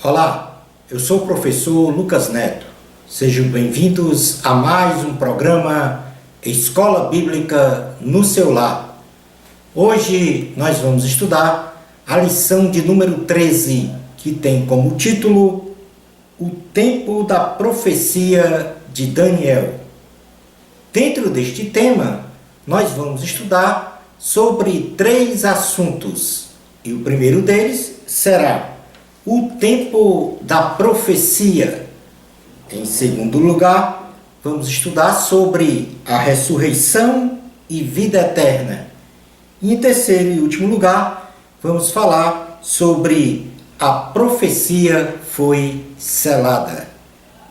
Olá, eu sou o professor Lucas Neto. Sejam bem-vindos a mais um programa Escola Bíblica no seu lar. Hoje nós vamos estudar a lição de número 13, que tem como título O Tempo da Profecia de Daniel. Dentro deste tema, nós vamos estudar sobre 3 assuntos, e o primeiro deles será o tempo da profecia. Em segundo lugar, vamos estudar sobre a ressurreição e vida eterna. E em terceiro e último lugar, vamos falar sobre a profecia foi selada.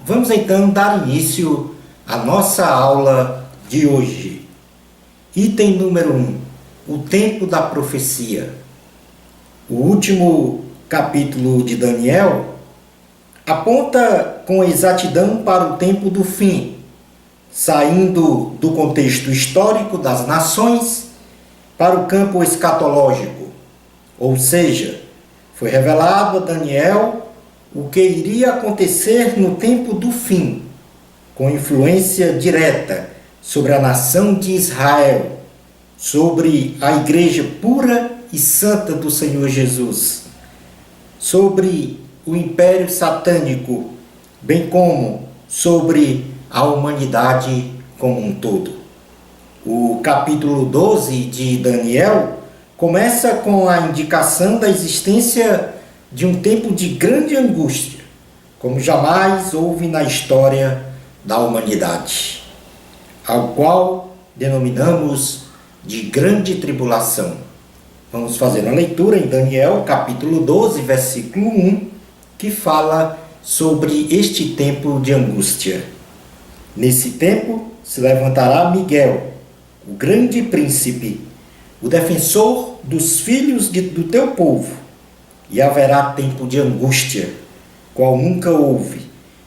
Vamos então dar início à nossa aula de hoje. Item número 1, o tempo da profecia. O último capítulo de Daniel aponta com exatidão para o tempo do fim, saindo do contexto histórico das nações para o campo escatológico. Ou seja, foi revelado a Daniel o que iria acontecer no tempo do fim, com influência direta sobre a nação de Israel, sobre a igreja pura e santa do Senhor Jesus, sobre o império satânico, bem como sobre a humanidade como um todo. O capítulo 12 de Daniel começa com a indicação da existência de um tempo de grande angústia, como jamais houve na história da humanidade, ao qual denominamos de grande tribulação. Vamos fazer uma leitura em Daniel, capítulo 12, versículo 1, que fala sobre este tempo de angústia. Nesse tempo se levantará Miguel, o grande príncipe, o defensor dos filhos do teu povo, e haverá tempo de angústia, qual nunca houve,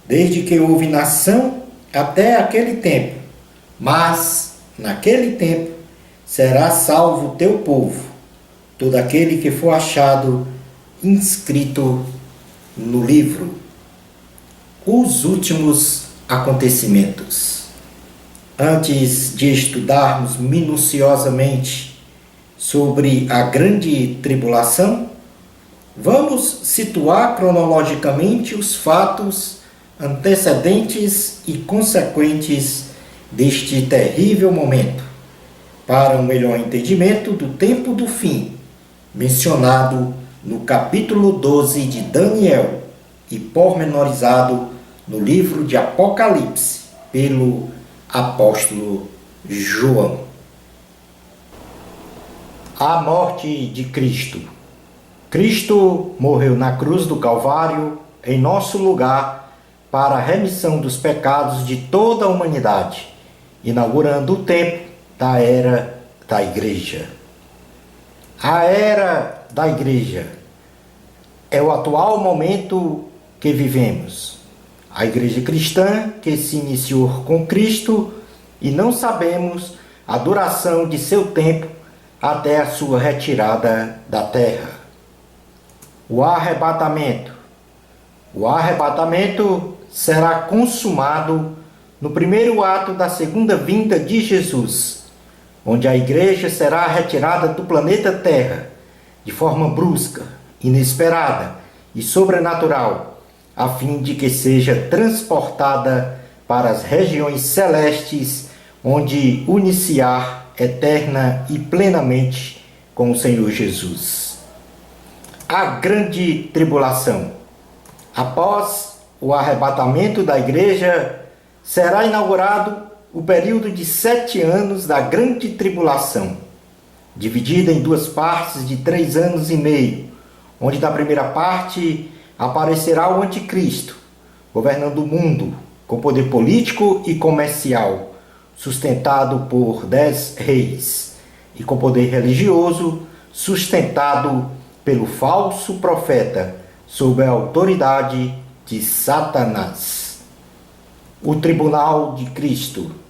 desde que houve nação até aquele tempo. Mas, naquele tempo, será salvo o teu povo, todo aquele que for achado inscrito no livro. Os últimos acontecimentos. Antes de estudarmos minuciosamente sobre a grande tribulação, vamos situar cronologicamente os fatos antecedentes e consequentes deste terrível momento, para um melhor entendimento do tempo do fim, mencionado no capítulo 12 de Daniel e pormenorizado no livro de Apocalipse pelo apóstolo João. A morte de Cristo. Cristo morreu na cruz do Calvário em nosso lugar para a remissão dos pecados de toda a humanidade, inaugurando o tempo da era da Igreja. A era da Igreja é o atual momento que vivemos. A Igreja cristã que se iniciou com Cristo e não sabemos a duração de seu tempo até a sua retirada da terra. O arrebatamento. O arrebatamento será consumado no primeiro ato da segunda vinda de Jesus, onde a igreja será retirada do planeta Terra de forma brusca, inesperada e sobrenatural, a fim de que seja transportada para as regiões celestes, onde uniciar eterna e plenamente com o Senhor Jesus. A grande tribulação. Após o arrebatamento da igreja, será inaugurado o período de 7 anos da grande tribulação, dividida em 2 partes de 3 anos e meio, onde na primeira parte aparecerá o anticristo, governando o mundo com poder político e comercial, sustentado por 10 reis, e com poder religioso, sustentado pelo falso profeta, sob a autoridade de Satanás. O tribunal de Cristo.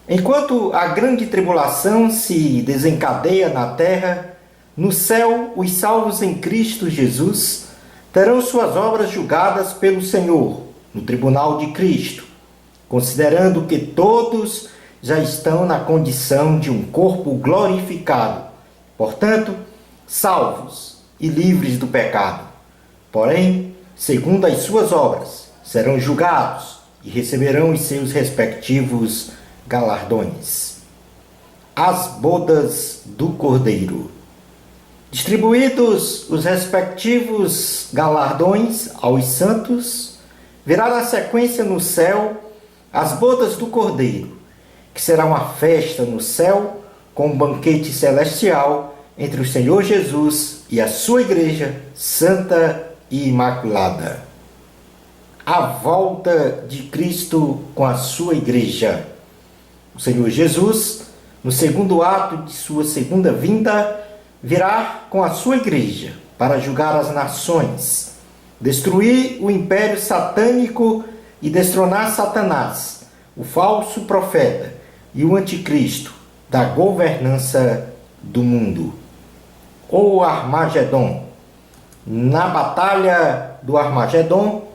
Enquanto a grande tribulação se desencadeia na terra, no céu os salvos em Cristo Jesus terão suas obras julgadas pelo Senhor no tribunal de Cristo, considerando que todos já estão na condição de um corpo glorificado, portanto, salvos e livres do pecado. Porém, segundo as suas obras, serão julgados e receberão os seus respectivos galardões. As bodas do Cordeiro. Distribuídos os respectivos galardões aos santos, virá na sequência no céu as bodas do Cordeiro, que será uma festa no céu com um banquete celestial entre o Senhor Jesus e a sua igreja santa e imaculada. A volta de Cristo com a sua igreja. O Senhor Jesus, no segundo ato de sua segunda vinda, virá com a sua igreja para julgar as nações, destruir o império satânico e destronar Satanás, o falso profeta e o anticristo da governança do mundo. O Armagedon. Na batalha do Armagedon,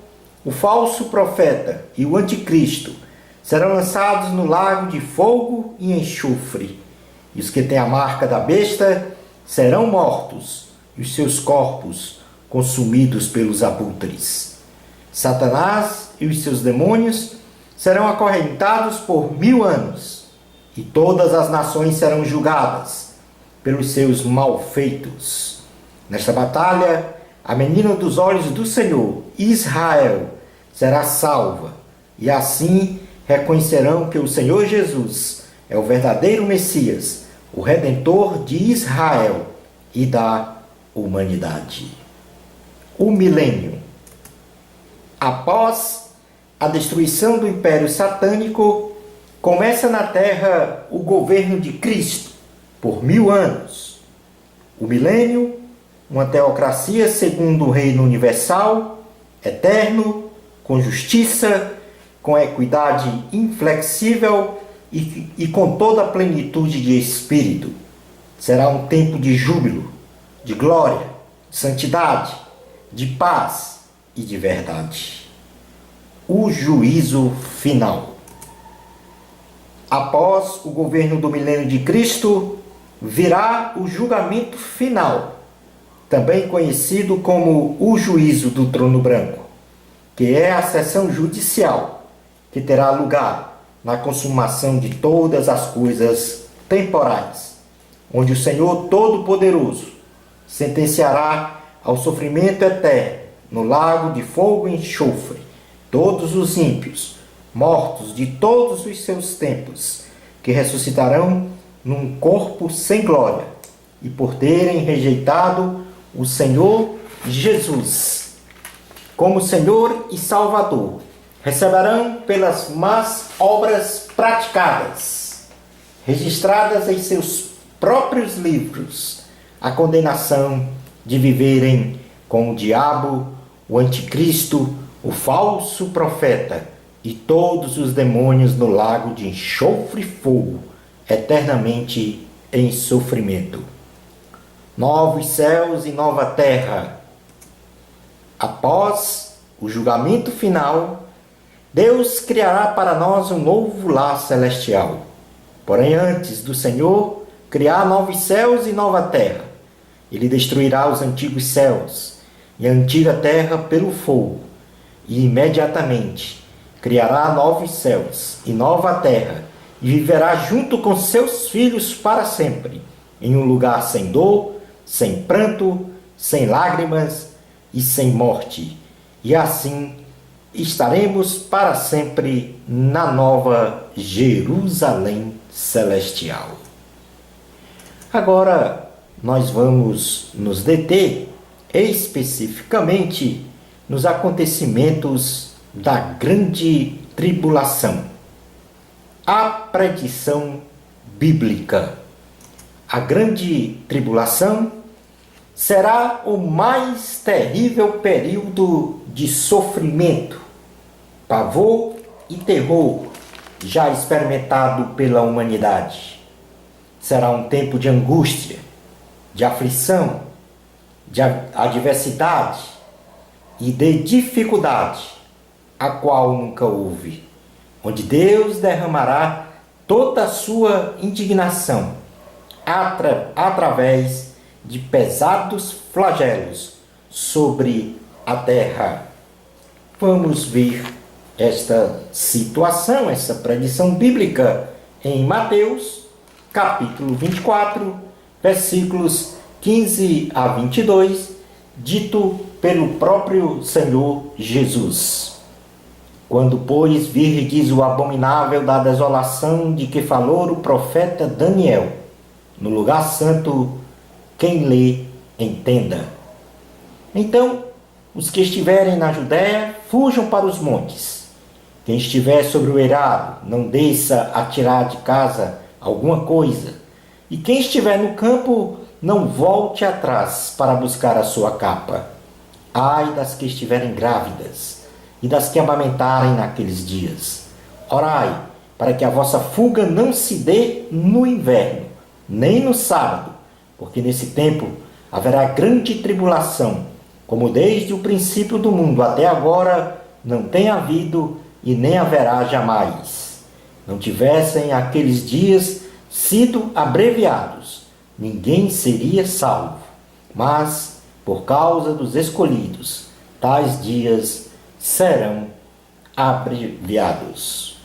o falso profeta e o anticristo serão lançados no lago de fogo e enxofre, e os que têm a marca da besta serão mortos, e os seus corpos consumidos pelos abutres. Satanás e os seus demônios serão acorrentados por 1000 anos, e todas as nações serão julgadas pelos seus malfeitos. Nesta batalha, a menina dos olhos do Senhor, Israel, será salva, e assim reconhecerão que o Senhor Jesus é o verdadeiro Messias, o Redentor de Israel e da humanidade. O milênio. Após a destruição do Império Satânico, começa na Terra o governo de Cristo por 1000 anos. O milênio, uma teocracia segundo o reino universal, eterno, com justiça, com equidade inflexível e com toda a plenitude de espírito. Será um tempo de júbilo, de glória, de santidade, de paz e de verdade. O juízo final. Após o governo do milênio de Cristo, virá o julgamento final, também conhecido como o juízo do trono branco, que é a sessão judicial que terá lugar na consumação de todas as coisas temporais, onde o Senhor Todo-Poderoso sentenciará ao sofrimento eterno no lago de fogo e enxofre todos os ímpios, mortos de todos os seus tempos, que ressuscitarão num corpo sem glória, e por terem rejeitado o Senhor Jesus como Senhor e Salvador, receberão pelas más obras praticadas, registradas em seus próprios livros, a condenação de viverem com o diabo, o anticristo, o falso profeta e todos os demônios no lago de enxofre e fogo, eternamente em sofrimento. Novos céus e nova terra. Após o julgamento final, Deus criará para nós um novo lar celestial. Porém, antes do Senhor criar novos céus e nova terra, Ele destruirá os antigos céus e a antiga terra pelo fogo, e imediatamente criará novos céus e nova terra, e viverá junto com seus filhos para sempre, em um lugar sem dor, sem pranto, sem lágrimas e sem morte. E assim estaremos para sempre na nova Jerusalém celestial. Agora nós vamos nos deter especificamente nos acontecimentos da grande tribulação. A predição bíblica. A grande tribulação será o mais terrível período de sofrimento, pavor e terror já experimentado pela humanidade. Será um tempo de angústia, de aflição, de adversidade, e de dificuldade, a qual nunca houve, onde Deus derramará toda a sua indignação através de pesados flagelos sobre a terra. Vamos ver esta situação, essa predição bíblica em Mateus, capítulo 24, versículos 15 a 22, dito pelo próprio Senhor Jesus. Quando, pois, virdes o abominável da desolação de que falou o profeta Daniel, no lugar santo, quem lê, entenda. Então, os que estiverem na Judéia, fujam para os montes. Quem estiver sobre o eirado, não desça a tirar de casa alguma coisa. E quem estiver no campo, não volte atrás para buscar a sua capa. Ai das que estiverem grávidas e das que amamentarem naqueles dias. Orai, para que a vossa fuga não se dê no inverno, nem no sábado, porque nesse tempo haverá grande tribulação, como desde o princípio do mundo até agora não tem havido e nem haverá jamais. Não tivessem aqueles dias sido abreviados, ninguém seria salvo. Mas, por causa dos escolhidos, tais dias serão abreviados.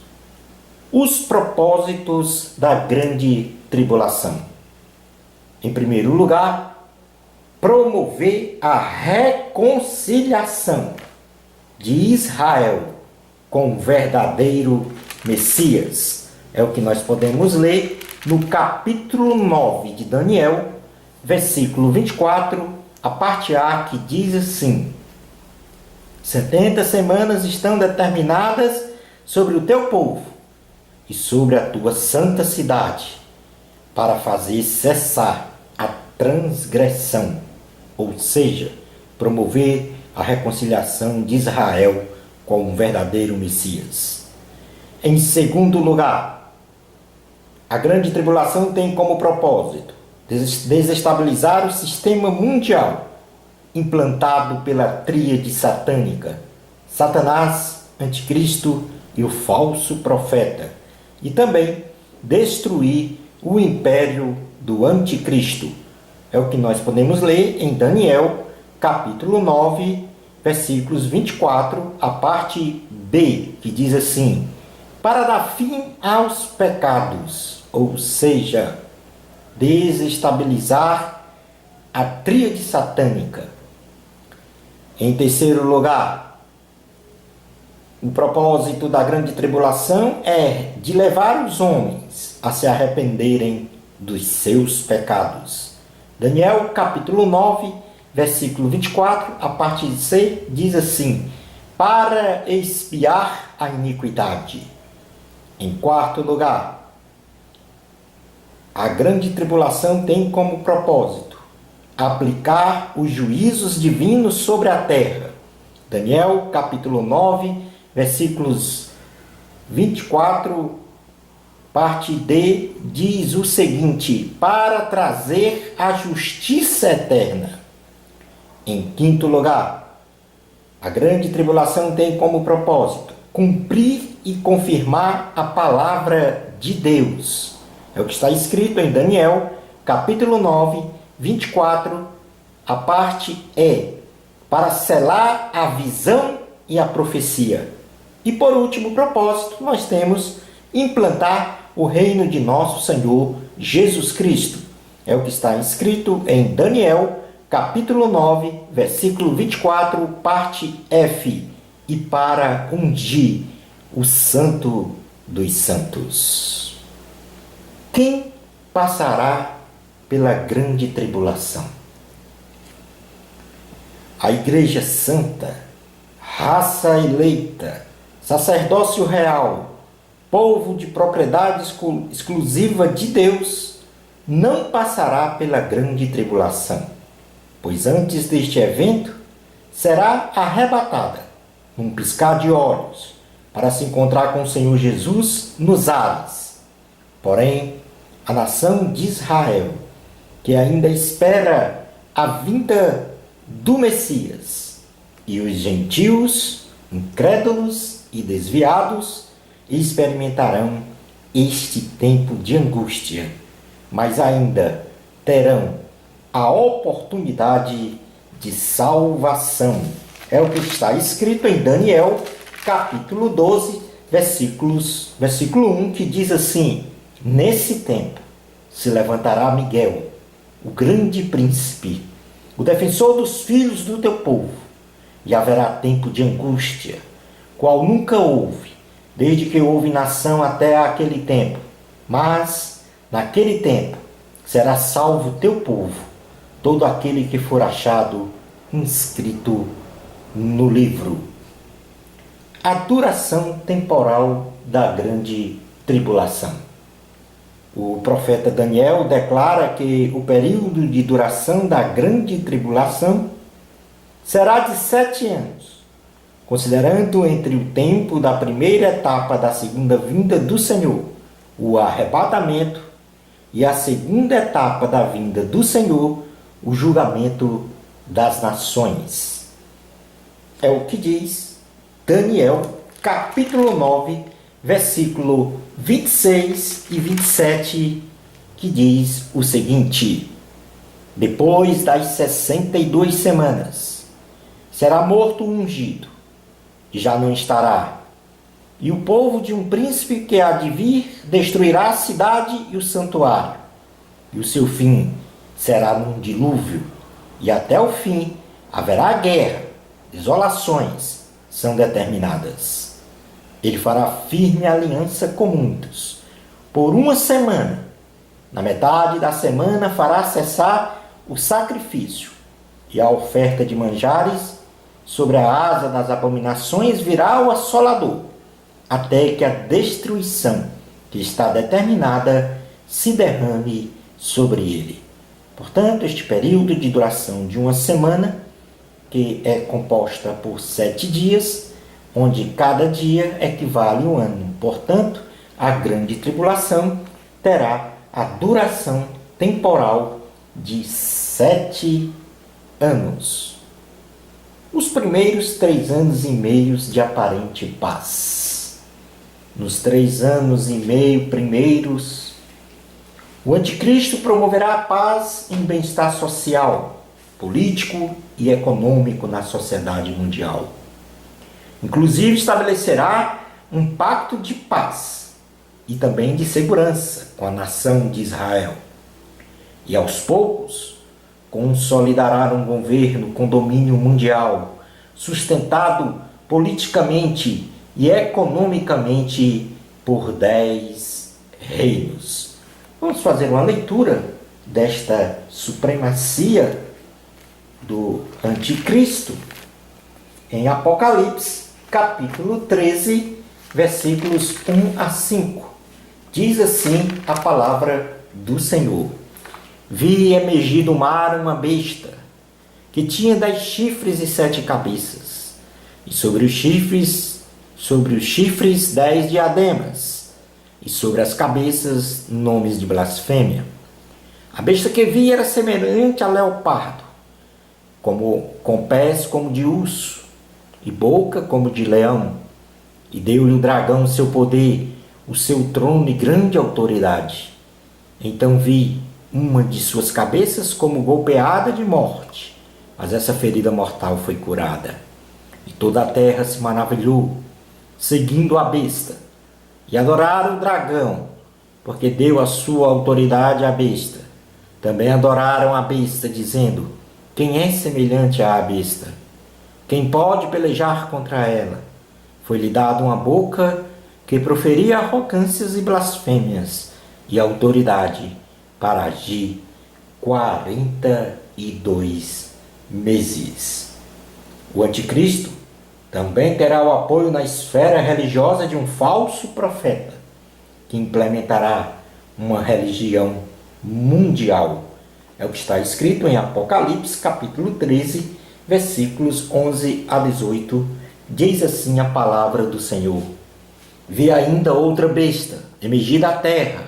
Os propósitos da grande tribulação. Em primeiro lugar, promover a reconciliação de Israel com o verdadeiro Messias. É o que nós podemos ler no capítulo 9 de Daniel, versículo 24, a parte A, que diz assim: 70 semanas estão determinadas sobre o teu povo e sobre a tua santa cidade, para fazer cessar a transgressão, ou seja, promover a reconciliação de Israel com o verdadeiro Messias. Em segundo lugar, a grande tribulação tem como propósito desestabilizar o sistema mundial implantado pela tríade satânica, Satanás, Anticristo e o falso profeta, e também destruir o império do Anticristo. É o que nós podemos ler em Daniel, capítulo 9, versículos 24, a parte B, que diz assim: para dar fim aos pecados, ou seja, desestabilizar a tríade satânica. Em terceiro lugar, o propósito da grande tribulação é de levar os homens a se arrependerem dos seus pecados. Daniel, capítulo 9, versículo 24, a parte C, diz assim: para expiar a iniquidade. Em quarto lugar, a grande tribulação tem como propósito aplicar os juízos divinos sobre a terra. Daniel, capítulo 9, versículos 24, parte D, diz o seguinte: para trazer a justiça eterna. Em quinto lugar, a grande tribulação tem como propósito cumprir e confirmar a palavra de Deus. É o que está escrito em Daniel, capítulo 9, 24, a parte E, para selar a visão e a profecia. E por último propósito, nós temos implantar o reino de nosso Senhor Jesus Cristo. É o que está escrito em Daniel, capítulo 9, versículo 24, parte F, e para ungir o Santo dos Santos. Quem passará pela grande tribulação? A Igreja Santa, raça eleita, sacerdócio real, povo de propriedade exclusiva de Deus, não passará pela grande tribulação, pois antes deste evento será arrebatada, num piscar de olhos, para se encontrar com o Senhor Jesus nos ares. Porém, a nação de Israel, que ainda espera a vinda do Messias, E os gentios, incrédulos e desviados, experimentarão este tempo de angústia, mas ainda terão a oportunidade de salvação. É o que está escrito em Daniel, capítulo 12, versículo 1, que diz assim: nesse tempo se levantará Miguel, o grande príncipe, o defensor dos filhos do teu povo, e haverá tempo de angústia, qual nunca houve, desde que houve nação até aquele tempo. Mas, naquele tempo, será salvo teu povo, todo aquele que for achado inscrito no livro. A duração temporal da grande tribulação. O profeta Daniel declara que o período de duração da grande tribulação será de 7 anos, considerando entre o tempo da primeira etapa da segunda vinda do Senhor, o arrebatamento, e a segunda etapa da vinda do Senhor, o julgamento das nações. É o que diz Daniel, capítulo 9, versículo 26 e 27, que diz o seguinte: depois das 62 semanas, será morto o ungido, e já não estará. E o povo de um príncipe que há de vir destruirá a cidade e o santuário. E o seu fim será num dilúvio. E até o fim haverá guerra, desolações são determinadas. Ele fará firme aliança com muitos, por 1 semana. Na metade da semana fará cessar o sacrifício, e a oferta de manjares. Sobre a asa das abominações virá o assolador, até que a destruição que está determinada se derrame sobre ele. Portanto, este período de duração de 1 semana, que é composta por 7 dias, onde cada dia equivale a 1 ano. Portanto, a grande tribulação terá a duração temporal de 7 anos. Os primeiros 3 anos e meio de aparente paz. Nos 3 anos e meio primeiros, o anticristo promoverá a paz e o bem-estar social, político e econômico na sociedade mundial. Inclusive estabelecerá um pacto de paz e também de segurança com a nação de Israel. E aos poucos consolidará um governo com domínio mundial, sustentado politicamente e economicamente por 10 reinos. Vamos fazer uma leitura desta supremacia do anticristo em Apocalipse, capítulo 13, versículos 1 a 5. Diz assim a palavra do Senhor: vi emergir do mar uma besta, que tinha 10 chifres e 7 cabeças, e sobre os chifres 10 diademas, e sobre as cabeças nomes de blasfêmia. A besta que vi era semelhante a leopardo, com pés como de urso, e boca como de leão. E deu-lhe o dragão o seu poder, o seu trono e grande autoridade. Então vi uma de suas cabeças como golpeada de morte, mas essa ferida mortal foi curada. E toda a terra se maravilhou, seguindo a besta, e adoraram o dragão, porque deu a sua autoridade à besta. Também adoraram a besta, dizendo: quem é semelhante à besta? Quem pode pelejar contra ela? Foi-lhe dada uma boca que proferia arrogâncias e blasfêmias, e autoridade para agir 42 meses. O anticristo também terá o apoio na esfera religiosa de um falso profeta, que implementará uma religião mundial. É o que está escrito em Apocalipse, capítulo 13, versículos 11 a 18. Diz assim a palavra do Senhor: vi ainda outra besta, emergir da terra.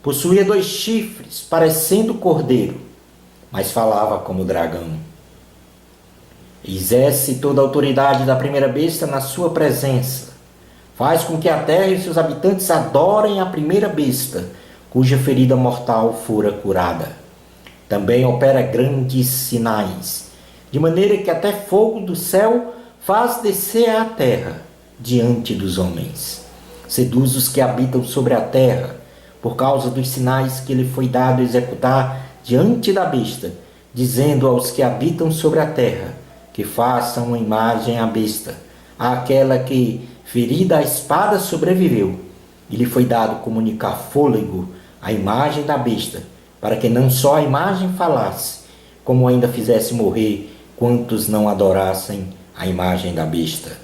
Possuía 2 chifres, parecendo cordeiro, mas falava como dragão. Exerce toda a autoridade da primeira besta na sua presença. Faz com que a terra e seus habitantes adorem a primeira besta, cuja ferida mortal fora curada. Também opera grandes sinais, de maneira que até fogo do céu faz descer à terra diante dos homens. Seduz os que habitam sobre a terra, por causa dos sinais que lhe foi dado executar diante da besta, dizendo aos que habitam sobre a terra, que façam uma imagem à besta, àquela que, ferida a espada, sobreviveu, e lhe foi dado comunicar fôlego à imagem da besta, para que não só a imagem falasse, como ainda fizesse morrer quantos não adorassem a imagem da besta.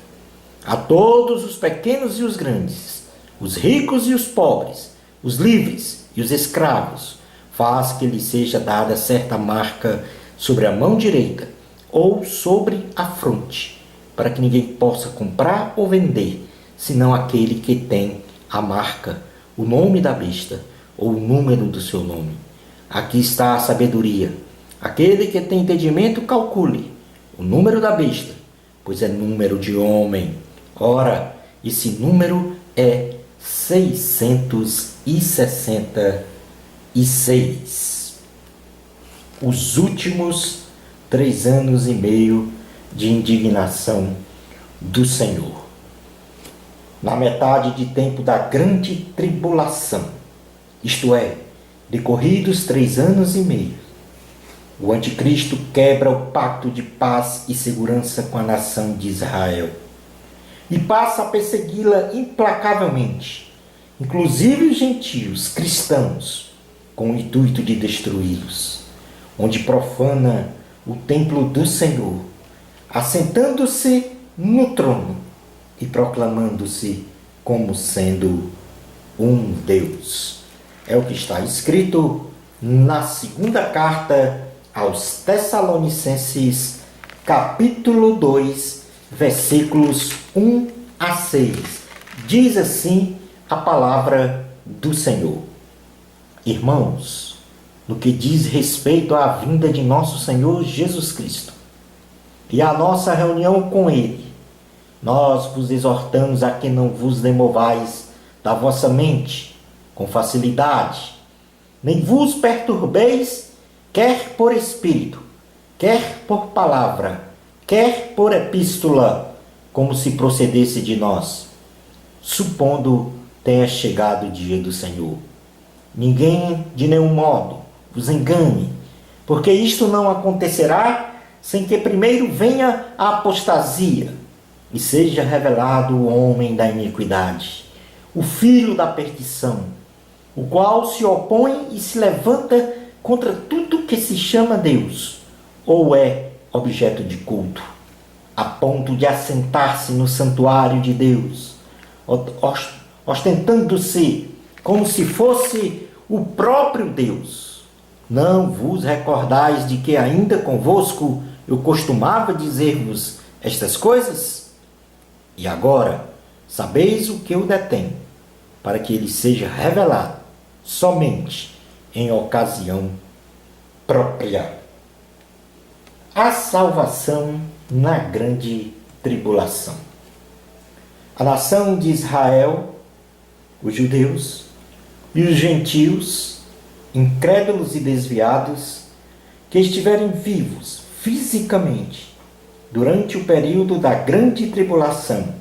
A todos os pequenos e os grandes, os ricos e os pobres, os livres e os escravos, faz que lhe seja dada certa marca sobre a mão direita ou sobre a fronte, para que ninguém possa comprar ou vender, senão aquele que tem a marca, o nome da besta ou o número do seu nome. Aqui está a sabedoria. Aquele que tem entendimento, calcule o número da besta, pois é número de homem. Ora, esse número é 666. Os últimos 3 anos e meio de indignação do Senhor. Na metade de tempo da grande tribulação, isto é, decorridos 3 anos e meio, o anticristo quebra o pacto de paz e segurança com a nação de Israel e passa a persegui-la implacavelmente, inclusive os gentios cristãos, com o intuito de destruí-los, onde profana o templo do Senhor, assentando-se no trono e proclamando-se como sendo um Deus. É o que está escrito na segunda carta aos Tessalonicenses, capítulo 2, versículos 1 a 6. Diz assim a palavra do Senhor. Irmãos, no que diz respeito à vinda de nosso Senhor Jesus Cristo e à nossa reunião com Ele, nós vos exortamos a que não vos demovais da vossa mente com facilidade, nem vos perturbeis, quer por espírito, quer por palavra, quer por epístola, como se procedesse de nós, supondo tenha chegado o dia do Senhor. Ninguém de nenhum modo vos engane, porque isto não acontecerá sem que primeiro venha a apostasia e seja revelado o homem da iniquidade, o filho da perdição, o qual se opõe e se levanta contra tudo que se chama Deus ou é objeto de culto, a ponto de assentar-se no santuário de Deus, ostentando-se como se fosse o próprio Deus. Não vos recordais de que ainda convosco eu costumava dizer-vos estas coisas? E agora sabeis o que eu detém, para que ele seja revelado somente em ocasião própria. A salvação na grande tribulação. A nação de Israel, os judeus e os gentios, incrédulos e desviados, que estiverem vivos fisicamente durante o período da grande tribulação,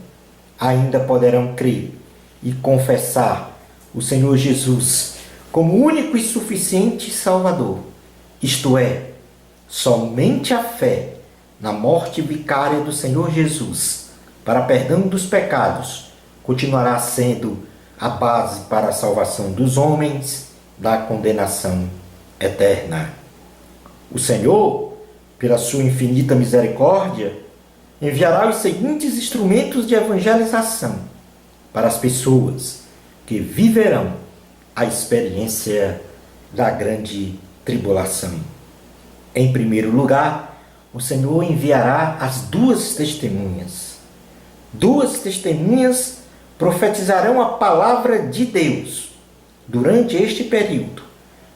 ainda poderão crer e confessar o Senhor Jesus como único e suficiente Salvador, isto é, somente a fé na morte vicária do Senhor Jesus para perdão dos pecados continuará sendo a base para a salvação dos homens da condenação eterna. O Senhor, pela sua infinita misericórdia, enviará os seguintes instrumentos de evangelização para as pessoas que viverão a experiência da grande tribulação. Em primeiro lugar, o Senhor enviará as 2 testemunhas. 2 testemunhas profetizarão a palavra de Deus durante este período,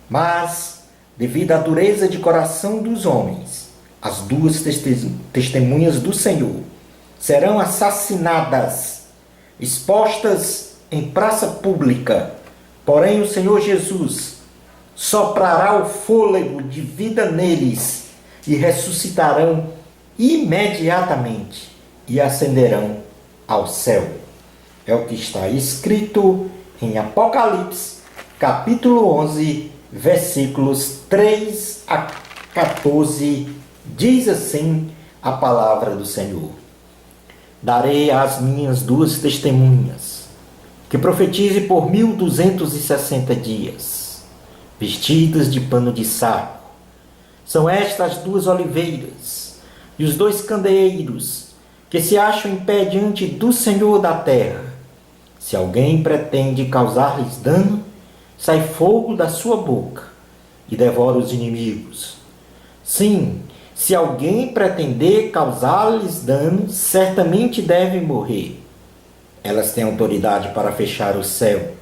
mas, devido à dureza de coração dos homens, As duas testemunhas do Senhor serão assassinadas, expostas em praça pública. Porém, o Senhor Jesus soprará o fôlego de vida neles e ressuscitarão imediatamente e ascenderão ao céu. É o que está escrito em Apocalipse, capítulo 11, versículos 3 a 14. Diz assim a palavra do Senhor: darei às minhas duas testemunhas, que profetize por 1260 dias, vestidas de pano de saco. São estas as duas oliveiras e os dois candeeiros que se acham em pé diante do Senhor da terra. Se alguém pretende causar-lhes dano, sai fogo da sua boca e devora os inimigos. Sim, se alguém pretender causar-lhes dano, certamente deve morrer. Elas têm autoridade para fechar o céu,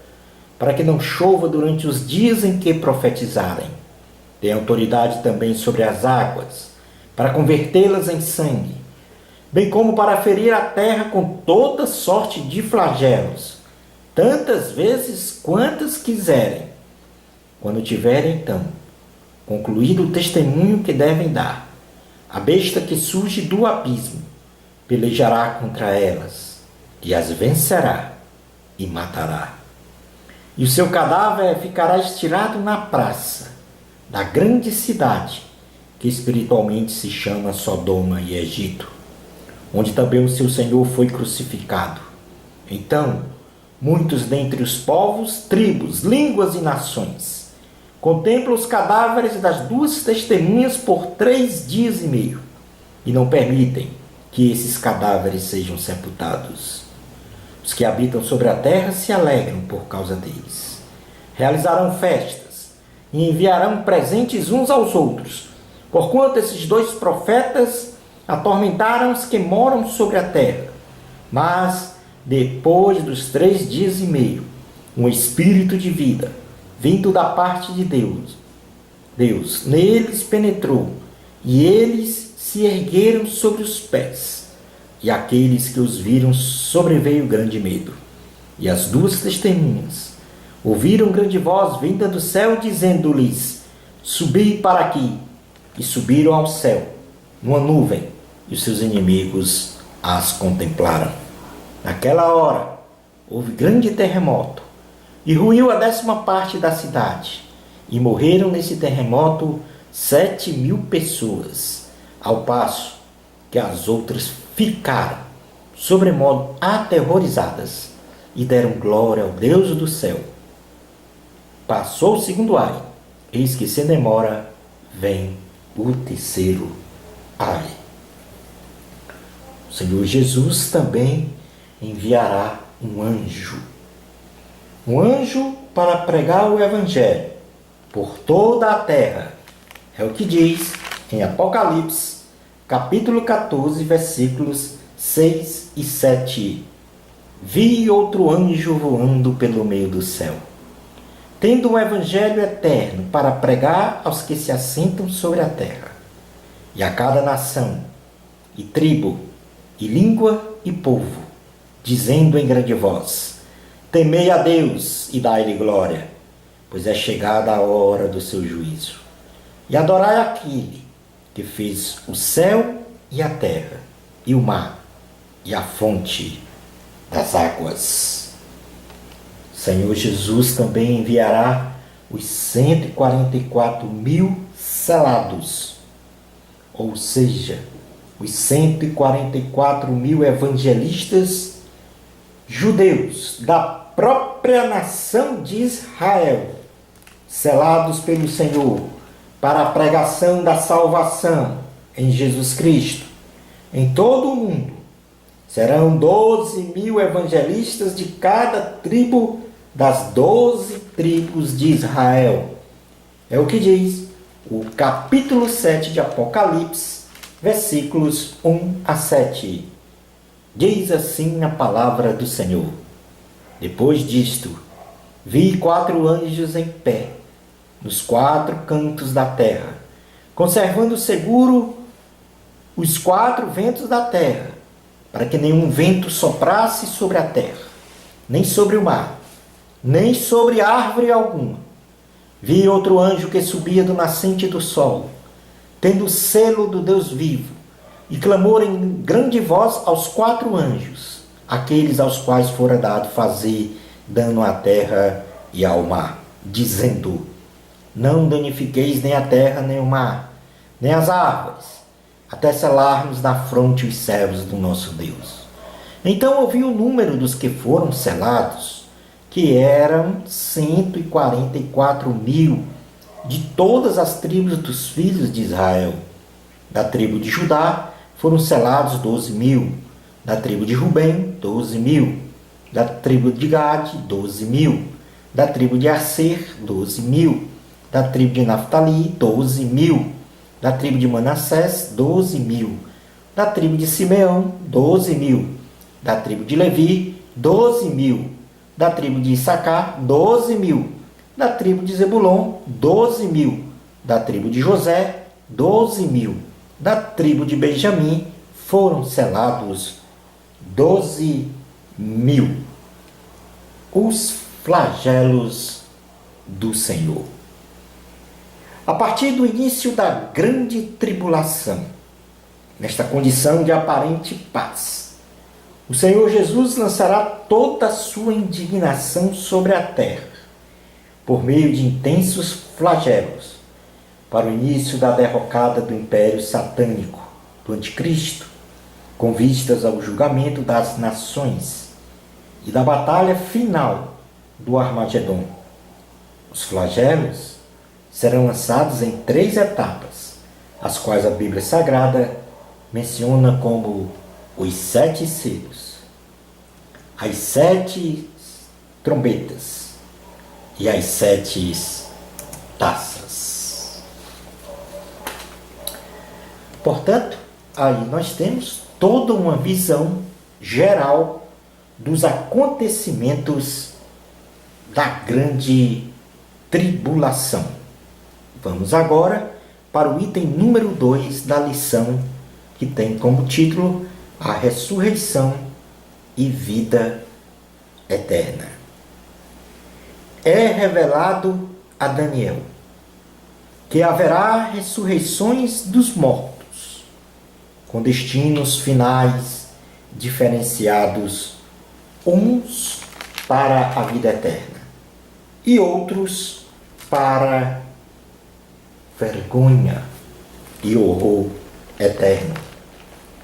para que não chova durante os dias em que profetizarem. Têm autoridade também sobre as águas, para convertê-las em sangue, bem como para ferir a terra com toda sorte de flagelos, tantas vezes quantas quiserem. Quando tiverem, então, concluído o testemunho que devem dar, a besta que surge do abismo pelejará contra elas, e as vencerá e matará. E o seu cadáver ficará estirado na praça da grande cidade, que espiritualmente se chama Sodoma e Egito, onde também o seu Senhor foi crucificado. Então, muitos dentre os povos, tribos, línguas e nações contemplam os cadáveres das duas testemunhas por 3 dias e meio, e não permitem que esses cadáveres sejam sepultados. Os que habitam sobre a terra se alegram por causa deles. Realizarão festas e enviarão presentes uns aos outros, porquanto esses 2 profetas atormentaram os que moram sobre a terra. Mas, depois dos 3 dias e meio, um espírito de vida, vindo da parte de Deus neles penetrou, e eles se ergueram sobre os pés. E aqueles que os viram sobreveio grande medo. E as 2 testemunhas ouviram grande voz vinda do céu, dizendo-lhes: subi para aqui. E subiram ao céu, numa nuvem, e os seus inimigos as contemplaram. Naquela hora, houve grande terremoto, e ruiu a 10ª parte da cidade, e morreram nesse terremoto 7.000 pessoas, ao passo que as outras ficaram sobremodo aterrorizadas e deram glória ao Deus do céu. Passou o 2º ai, eis que sem demora vem o 3º ai. O Senhor Jesus também enviará um anjo para pregar o Evangelho por toda a terra. É o que diz em Apocalipse, capítulo 14, versículos 6 e 7. Vi outro anjo voando pelo meio do céu, tendo um evangelho eterno para pregar aos que se assentam sobre a terra, e a cada nação, e tribo, e língua, e povo, dizendo em grande voz: temei a Deus e dai-lhe glória, pois é chegada a hora do seu juízo. E adorai aquele que fez o céu e a terra, e o mar, e a fonte das águas. Senhor Jesus também enviará os 144.000 selados, ou seja, os 144.000 evangelistas judeus da própria nação de Israel, selados pelo Senhor para a pregação da salvação em Jesus Cristo em todo o mundo. Serão 12.000 evangelistas de cada tribo das 12 tribos de Israel. É o que diz o capítulo 7 de Apocalipse, versículos 1 a 7. Diz assim a palavra do Senhor: depois disto, vi 4 anjos em pé, nos 4 cantos da terra, conservando seguro os 4 ventos da terra, para que nenhum vento soprasse sobre a terra, nem sobre o mar, nem sobre árvore alguma. Vi outro anjo que subia do nascente do sol, tendo o selo do Deus vivo, e clamou em grande voz aos 4 anjos, aqueles aos quais fora dado fazer dano à terra e ao mar, dizendo: não danifiqueis nem a terra, nem o mar, nem as árvores, até selarmos na fronte os servos do nosso Deus. Então ouvi o número dos que foram selados, que eram 144.000, de todas as tribos dos filhos de Israel. Da tribo de Judá foram selados 12.000, da tribo de Rubem, 12.000, da tribo de Gade, 12.000, da tribo de Aser, 12.000, da tribo de Naftali, 12.000, da tribo de Manassés, 12.000, da tribo de Simeão, 12.000, da tribo de Levi, 12.000, da tribo de Issacar, 12.000, da tribo de Zebulon, 12.000, da tribo de José, 12.000, da tribo de Benjamim foram selados 12.000. Os flagelos do Senhor. A partir do início da grande tribulação, nesta condição de aparente paz, o Senhor Jesus lançará toda a sua indignação sobre a terra, por meio de intensos flagelos, para o início da derrocada do império satânico, do anticristo, com vistas ao julgamento das nações e da batalha final do Armagedon. Os flagelos serão lançados em 3 etapas, as quais a Bíblia Sagrada menciona como os 7 selos, as 7 trombetas e as 7 taças. Portanto, aí nós temos toda uma visão geral dos acontecimentos da grande tribulação. Vamos agora para o item número 2 da lição, que tem como título A Ressurreição e Vida Eterna. É revelado a Daniel que haverá ressurreições dos mortos, com destinos finais diferenciados, uns para a vida eterna e outros para vergonha e horror eterno.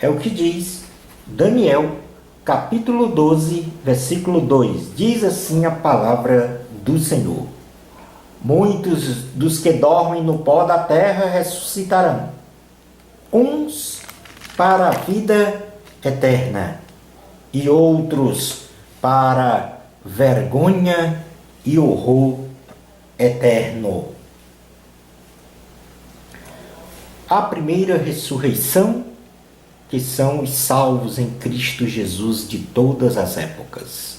É o que diz Daniel, capítulo 12, versículo 2. Diz assim a palavra do Senhor: muitos dos que dormem no pó da terra ressuscitarão, uns para a vida eterna e outros para vergonha e horror eterno. A primeira ressurreição, que são os salvos em Cristo Jesus de todas as épocas.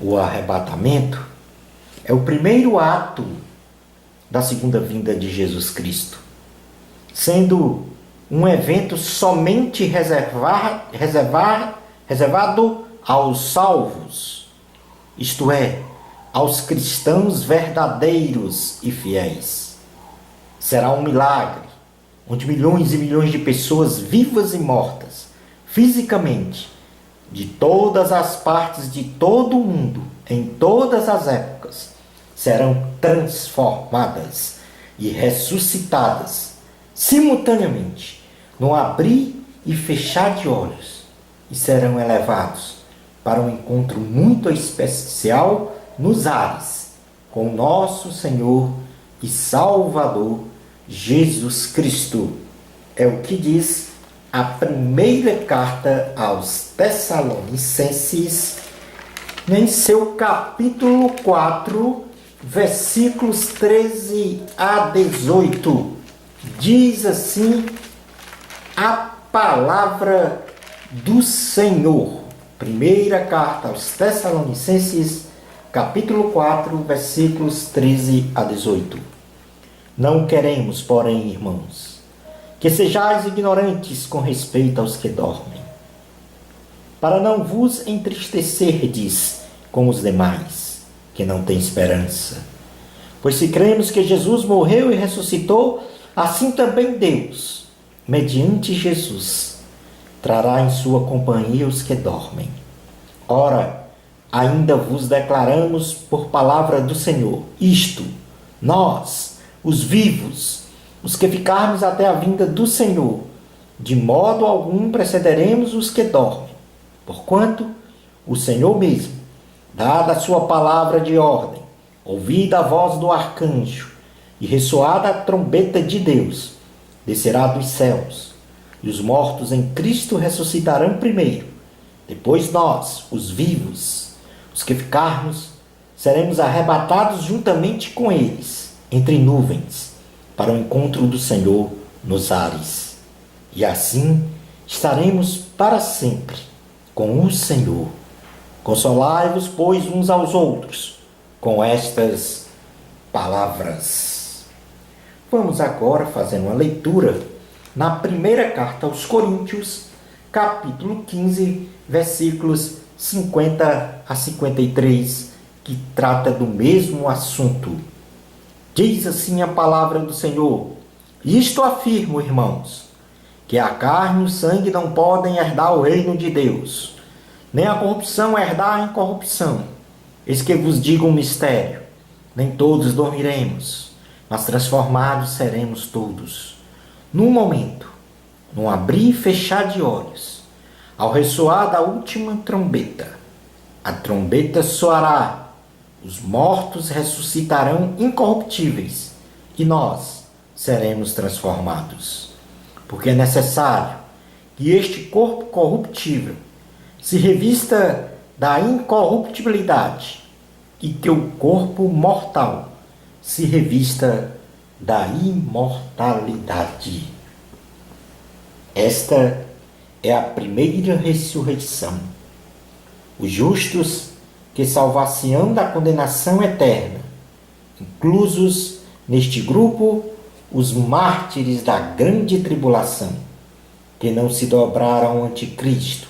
O arrebatamento é o primeiro ato da segunda vinda de Jesus Cristo, sendo um evento somente reservado aos salvos, isto é, aos cristãos verdadeiros e fiéis. Será um milagre, onde milhões e milhões de pessoas vivas e mortas, fisicamente, de todas as partes de todo o mundo, em todas as épocas, serão transformadas e ressuscitadas simultaneamente, no abrir e fechar de olhos, e serão elevados para um encontro muito especial nos ares com nosso Senhor e Salvador Jesus Cristo. É o que diz a primeira carta aos Tessalonicenses, em seu capítulo 4, versículos 13 a 18. Diz assim a palavra do Senhor. Primeira carta aos Tessalonicenses, capítulo 4, versículos 13 a 18. Não queremos, porém, irmãos, que sejais ignorantes com respeito aos que dormem, para não vos entristecerdes com os demais, que não têm esperança. Pois se cremos que Jesus morreu e ressuscitou, assim também Deus, mediante Jesus, trará em sua companhia os que dormem. Ora, ainda vos declaramos por palavra do Senhor, isto, nós, os vivos, os que ficarmos até a vinda do Senhor, de modo algum precederemos os que dormem, porquanto o Senhor mesmo, dada a sua palavra de ordem, ouvida a voz do arcanjo e ressoada a trombeta de Deus, descerá dos céus, e os mortos em Cristo ressuscitarão primeiro. Depois nós, os vivos, os que ficarmos, seremos arrebatados juntamente com eles, entre nuvens, para o encontro do Senhor nos ares. E assim estaremos para sempre com o Senhor. Consolai-vos, pois, uns aos outros, com estas palavras. Vamos agora fazer uma leitura na primeira carta aos Coríntios, capítulo 15, versículos 50 a 53, que trata do mesmo assunto. Diz assim a palavra do Senhor: isto afirmo, irmãos, que a carne e o sangue não podem herdar o reino de Deus, nem a corrupção herdar a incorrupção. Eis que vos digo um mistério: nem todos dormiremos, mas transformados seremos todos, num momento, num abrir e fechar de olhos, ao ressoar da última trombeta. A trombeta soará, os mortos ressuscitarão incorruptíveis, e nós seremos transformados. Porque é necessário que este corpo corruptível se revista da incorruptibilidade, e que o corpo mortal se revista da imortalidade. Esta é a primeira ressurreição. Os justos que salvar-se-ão da condenação eterna, inclusos neste grupo os mártires da grande tribulação, que não se dobraram ante Cristo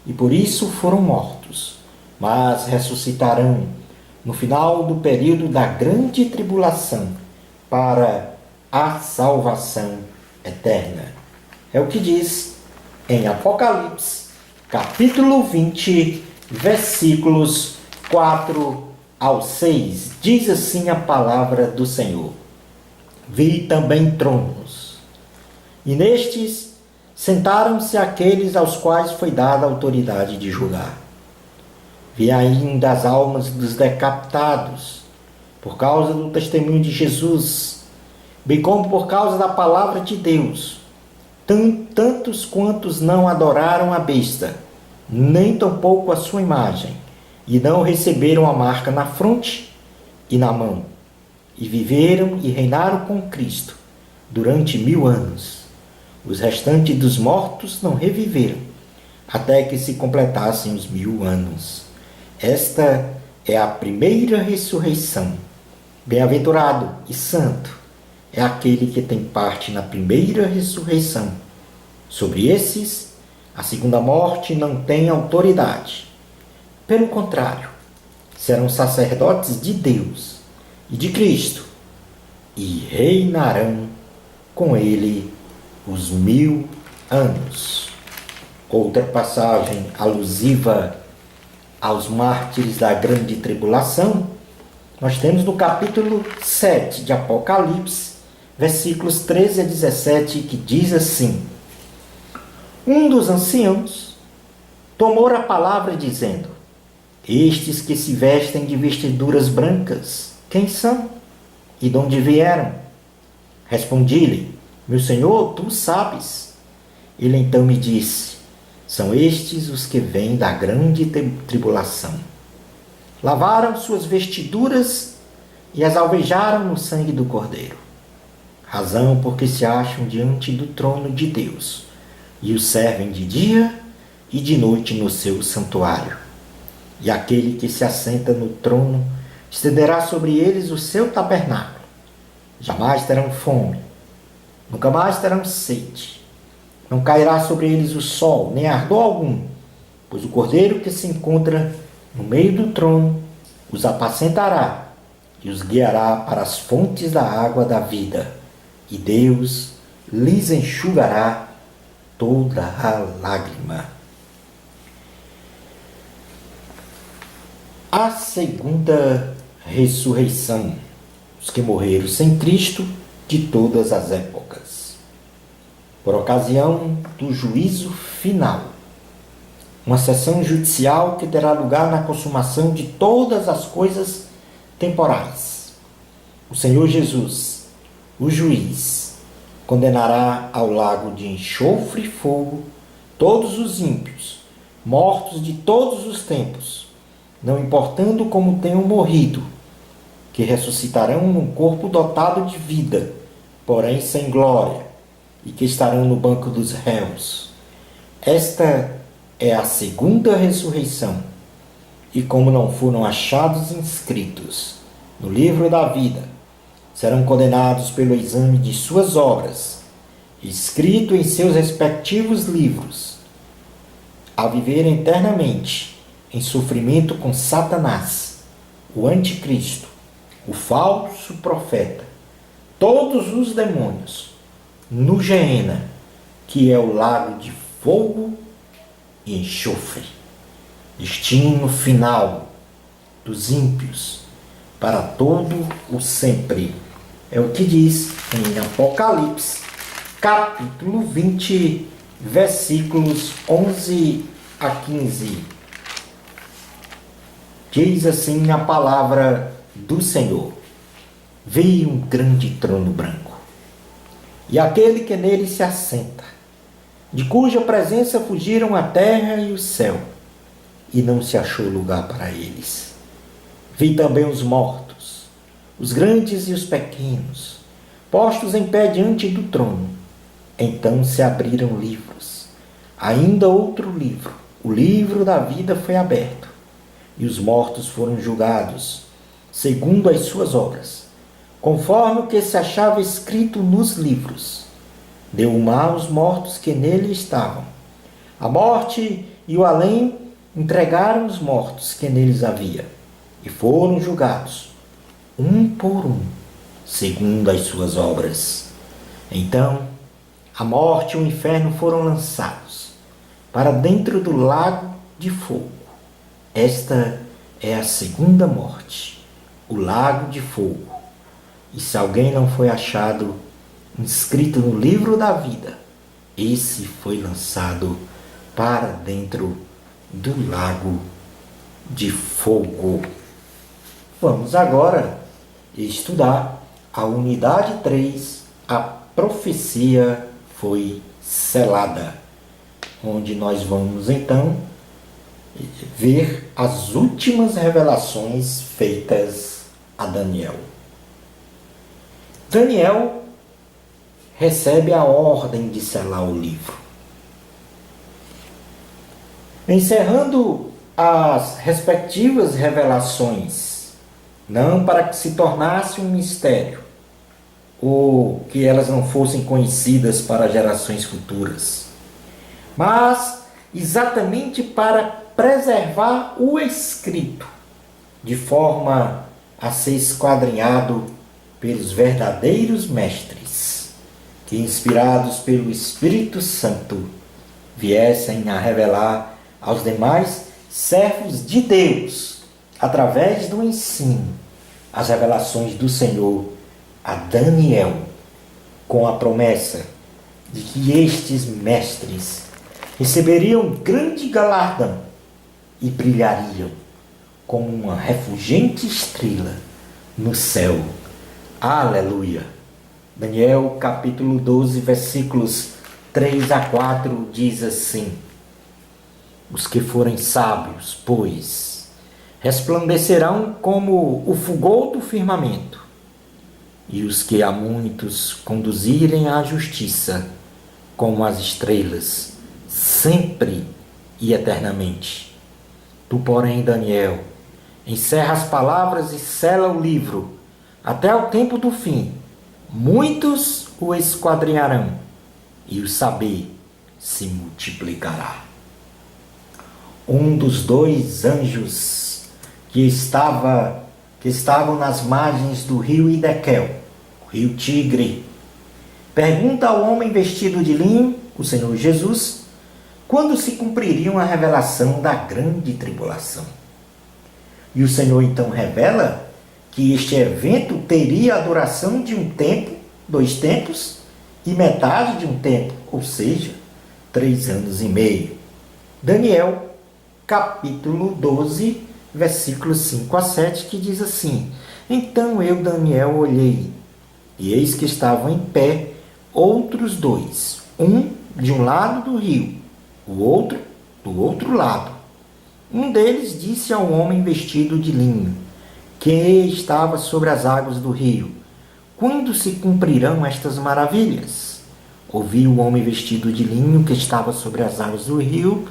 e por isso foram mortos, mas ressuscitarão no final do período da grande tribulação para a salvação eterna. É o que diz em Apocalipse, capítulo 20, versículos 4 ao 6. Diz assim a palavra do Senhor: vi também tronos, e nestes sentaram-se aqueles aos quais foi dada a autoridade de julgar. Vi ainda as almas dos decapitados, por causa do testemunho de Jesus, bem como por causa da palavra de Deus, tantos quantos não adoraram a besta, nem tampouco a sua imagem, e não receberam a marca na fronte e na mão, e viveram e reinaram com Cristo durante 1000 anos. Os restantes dos mortos não reviveram, até que se completassem os 1000 anos. Esta é a primeira ressurreição. Bem-aventurado e santo é aquele que tem parte na primeira ressurreição. Sobre esses, a segunda morte não tem autoridade. Pelo contrário, serão sacerdotes de Deus e de Cristo, e reinarão com ele os 1000 anos. Outra passagem alusiva aos mártires da grande tribulação, nós temos no capítulo 7 de Apocalipse, versículos 13 a 17, que diz assim: um dos anciãos tomou a palavra dizendo: estes que se vestem de vestiduras brancas, quem são? E de onde vieram? Respondi-lhe: meu senhor, tu sabes. Ele então me disse: são estes os que vêm da grande tribulação. Lavaram suas vestiduras e as alvejaram no sangue do Cordeiro. Razão porque se acham diante do trono de Deus, e o servem de dia e de noite no seu santuário. E aquele que se assenta no trono estenderá sobre eles o seu tabernáculo. Jamais terão fome, Nunca mais terão sede. Não cairá sobre eles o sol, nem ardor algum, pois o Cordeiro que se encontra no meio do trono os apacentará e os guiará para as fontes da água da vida, e Deus lhes enxugará toda a lágrima. A segunda ressurreição, os que morreram sem Cristo de todas as épocas, por ocasião do juízo final, uma sessão judicial que terá lugar na consumação de todas as coisas temporais. O Senhor Jesus, o juiz, condenará ao lago de enxofre e fogo todos os ímpios, mortos de todos os tempos, não importando como tenham morrido, que ressuscitarão num corpo dotado de vida, porém sem glória, e que estarão no banco dos réus. Esta é a segunda ressurreição, e como não foram achados inscritos no livro da vida, serão condenados pelo exame de suas obras, escrito em seus respectivos livros, a viver eternamente em sofrimento com Satanás, o anticristo, o falso profeta, todos os demônios, no Geena, que é o lago de fogo e enxofre, destino final dos ímpios para todo o sempre. É o que diz em Apocalipse, capítulo 20, versículos 11 a 15. Diz assim a palavra do Senhor: veio um grande trono branco, e aquele que nele se assenta, de cuja presença fugiram a terra e o céu, e não se achou lugar para eles. Vi também os mortos, os grandes e os pequenos, postos em pé diante do trono. Então se abriram livros. Ainda outro livro, o livro da vida, foi aberto, e os mortos foram julgados, segundo as suas obras, conforme o que se achava escrito nos livros. Deu o mar aos mortos que nele estavam. A morte e o além entregaram os mortos que neles havia, e foram julgados, um por um, segundo as suas obras. Então, a morte e o inferno foram lançados para dentro do lago de fogo. Esta é a segunda morte, o lago de fogo. E se alguém não foi achado inscrito no livro da vida, esse foi lançado para dentro do lago de fogo. Vamos agora estudar a unidade 3, a profecia foi selada, onde nós vamos então ver as últimas revelações feitas a Daniel. Daniel recebe a ordem de selar o livro. Encerrando as respectivas revelações, não para que se tornasse um mistério, ou que elas não fossem conhecidas para gerações futuras, mas exatamente para preservar o escrito, de forma a ser esquadrinhado pelos verdadeiros mestres, que, inspirados pelo Espírito Santo, viessem a revelar aos demais servos de Deus, através do ensino, as revelações do Senhor a Daniel, com a promessa de que estes mestres receberiam grande galardão e brilhariam como uma refulgente estrela no céu. Aleluia! Daniel capítulo 12, versículos 3 a 4 diz assim: os que forem sábios, pois, resplandecerão como o fulgor do firmamento, e os que a muitos conduzirem à justiça, como as estrelas, sempre e eternamente. Tu, porém, Daniel, encerra as palavras e sela o livro, até o tempo do fim, muitos o esquadrinharão, e o saber se multiplicará. Um dos dois anjos que estavam nas margens do rio Hidekel, o rio Tigre, pergunta ao homem vestido de linho, o Senhor Jesus, quando se cumpriria a revelação da grande tribulação. E o Senhor então revela que este evento teria a duração de um tempo, 2 tempos, e metade de um tempo, ou seja, 3 anos e meio. Daniel, capítulo 12, versículos 5 a 7, que diz assim: Então eu, Daniel, olhei, e eis que estavam em pé outros 2, um de um lado do rio, o outro do outro lado. Um deles disse ao homem vestido de linho, que estava sobre as águas do rio: Quando se cumprirão estas maravilhas? Ouvi o homem vestido de linho que estava sobre as águas do rio,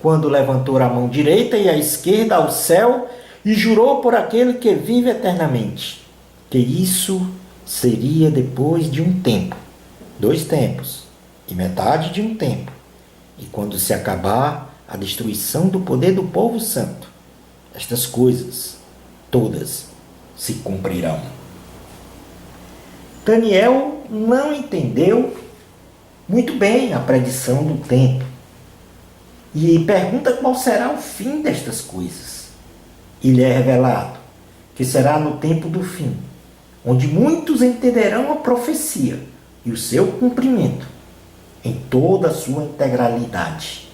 quando levantou a mão direita e a esquerda ao céu e jurou por aquele que vive eternamente, que isso seria depois de um tempo, 2 tempos, e metade de um tempo, e quando se acabar a destruição do poder do povo santo, estas coisas todas se cumprirão. Daniel não entendeu muito bem a predição do tempo e pergunta qual será o fim destas coisas. E lhe é revelado que será no tempo do fim, onde muitos entenderão a profecia e o seu cumprimento em toda a sua integralidade.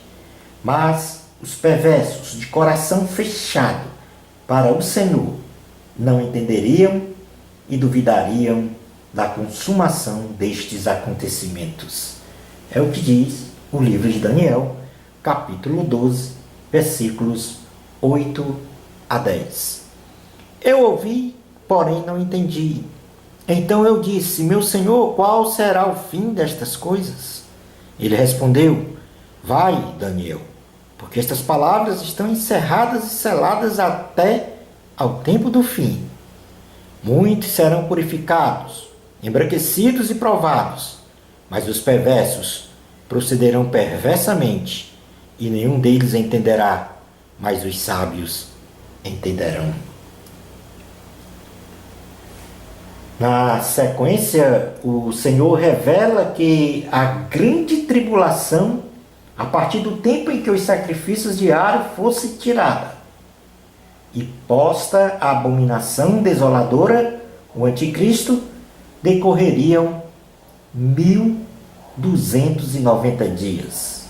Mas os perversos de coração fechado para o Senhor não entenderiam e duvidariam da consumação destes acontecimentos. É o que diz o livro de Daniel, capítulo 12, versículos 8 a 10. Eu ouvi, porém não entendi. Então eu disse: Meu Senhor, qual será o fim destas coisas? Ele respondeu: Vai, Daniel, porque estas palavras estão encerradas e seladas até ao tempo do fim. Muitos serão purificados, embranquecidos e provados, mas os perversos procederão perversamente, e nenhum deles entenderá, mas os sábios entenderão. Na sequência, o Senhor revela que a grande tribulação, a partir do tempo em que os sacrifícios diários fossem tirados, e posta a abominação desoladora, o anticristo, decorreriam 1290 dias.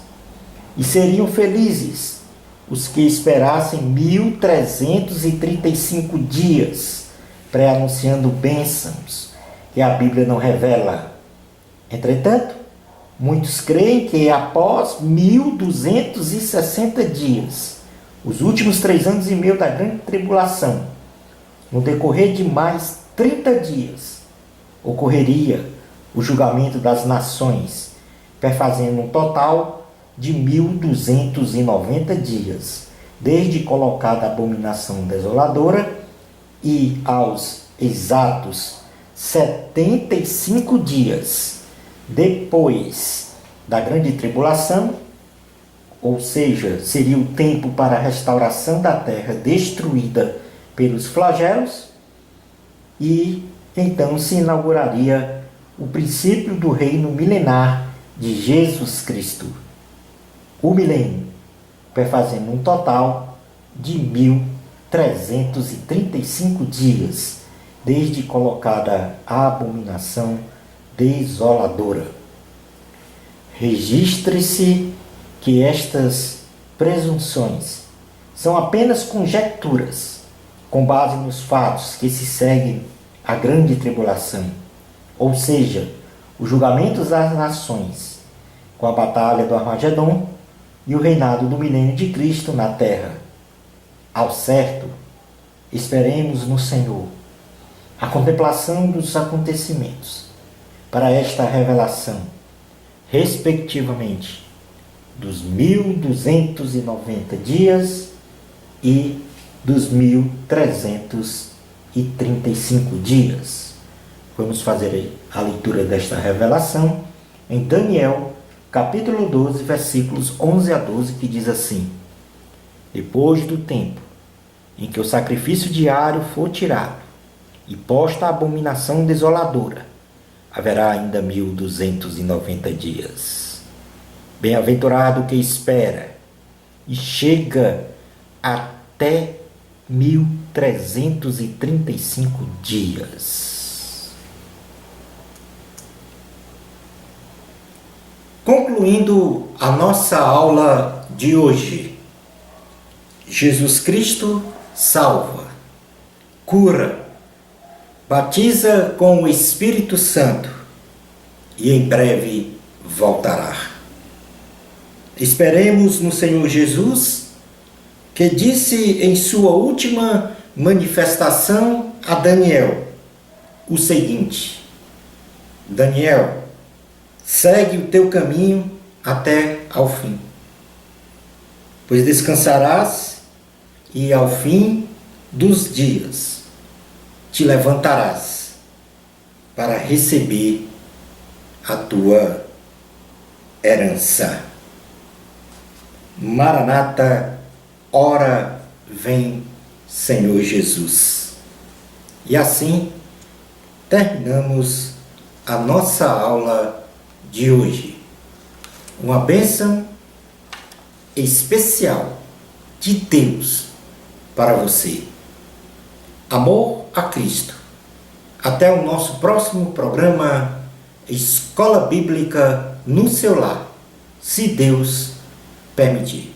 E seriam felizes os que esperassem 1335 dias, pré-anunciando bênçãos que a Bíblia não revela. Entretanto, muitos creem que após 1260 dias, os últimos 3 anos e meio da grande tribulação, no decorrer de mais 30 dias, ocorreria o julgamento das nações, perfazendo um total de 1290 dias, desde colocada a abominação desoladora, e aos exatos 75 dias depois da grande tribulação, ou seja, seria o tempo para a restauração da terra destruída pelos flagelos, e então se inauguraria o princípio do reino milenar de Jesus Cristo, o milênio, perfazendo um total de 1335 dias, desde colocada a abominação desoladora. Registre-se que estas presunções são apenas conjecturas, com base nos fatos que se seguem à grande tribulação, ou seja, o julgamento das nações, com a batalha do Armagedon e o reinado do milênio de Cristo na terra. Ao certo, esperemos no Senhor a contemplação dos acontecimentos para esta revelação, respectivamente, dos 1290 dias e dos 1335 dias. Vamos fazer a leitura desta revelação em Daniel, capítulo 12, versículos 11 a 12, que diz assim: Depois do tempo em que o sacrifício diário for tirado e posta a abominação desoladora, haverá ainda 1290 dias. Bem-aventurado o que espera e chega até 1335 dias. Concluindo a nossa aula de hoje, Jesus Cristo salva, cura, batiza com o Espírito Santo e em breve voltará. Esperemos no Senhor Jesus, que disse em sua última manifestação a Daniel o seguinte: Daniel, segue o teu caminho até ao fim, pois descansarás e ao fim dos dias te levantarás para receber a tua herança. Maranata, ora vem, Senhor Jesus. E assim terminamos a nossa aula de hoje. Uma bênção especial de Deus para você. Amor a Cristo. Até o nosso próximo programa Escola Bíblica no seu lar, se Deus permitir.